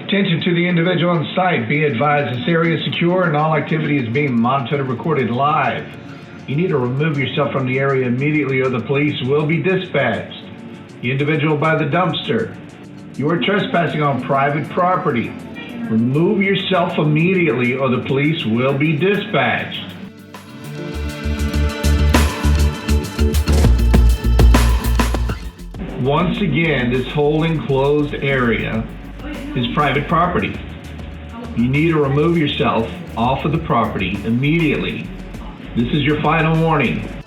Attention to the individual on site. Be advised this area is secure and all activity is being monitored and recorded live. You need to remove yourself from the area immediately or the police will be dispatched. The individual by the dumpster. You are trespassing on private property. Remove yourself immediately or the police will be dispatched. Once again, this whole enclosed area is private property. You need to remove yourself off of the property immediately. This is your final warning.